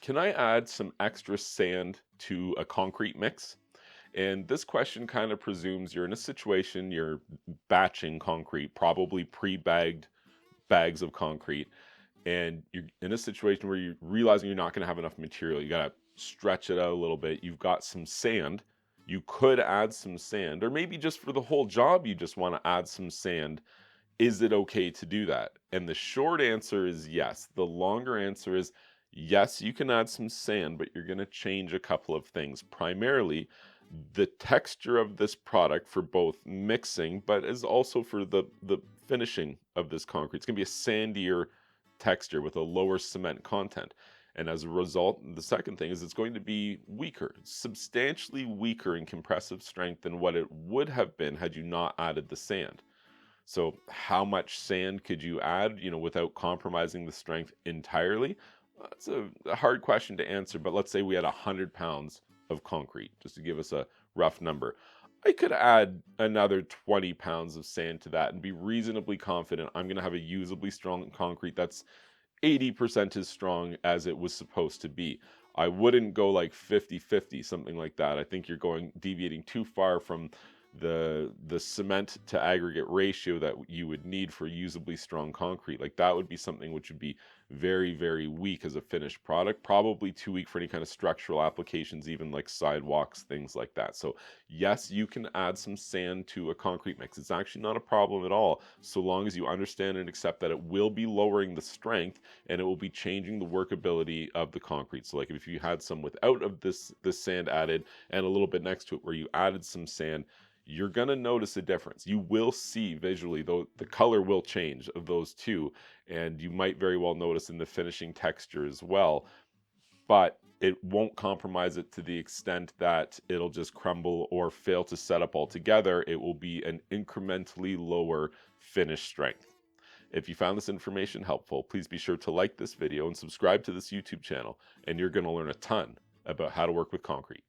Can I add some extra sand to a concrete mix? And this question kind of presumes you're in a situation, you're batching concrete, probably pre-bagged bags of concrete, and you're in a situation where you're realizing you're not going to have enough material. You got to stretch it out a little bit. You've got some sand. You could add some sand, or maybe just for the whole job, you just want to add some sand. Is it okay to do that? And the short answer is yes. The longer answer is yes, you can add some sand, but you're going to change a couple of things. Primarily, the texture of this product for both mixing, but is also for the finishing of this concrete. It's going to be a sandier texture with a lower cement content. And as a result, the second thing is it's going to be weaker, substantially weaker in compressive strength than what it would have been had you not added the sand. So how much sand could you add, without compromising the strength entirely? That's a hard question to answer, but let's say we had 100 pounds of concrete, just to give us a rough number. I could add another 20 pounds of sand to that and be reasonably confident I'm going to have a usably strong concrete that's 80% as strong as it was supposed to be. I wouldn't go like 50-50, something like that. I think you're deviating too far from the cement to aggregate ratio that you would need for usably strong concrete. Like that would be something which would be very, very weak as a finished product, probably too weak for any kind of structural applications, even like sidewalks, things like that. So yes, you can add some sand to a concrete mix. It's actually not a problem at all, so long as you understand and accept that it will be lowering the strength and it will be changing the workability of the concrete. So like if you had some without of this sand added and a little bit next to it where you added some sand, you're going to notice a difference. You will see visually, though, the color will change of those two, and you might very well notice in the finishing texture as well, but it won't compromise it to the extent that it'll just crumble or fail to set up altogether. It will be an incrementally lower finish strength. If you found this information helpful, please be sure to like this video and subscribe to this YouTube channel, and you're going to learn a ton about how to work with concrete.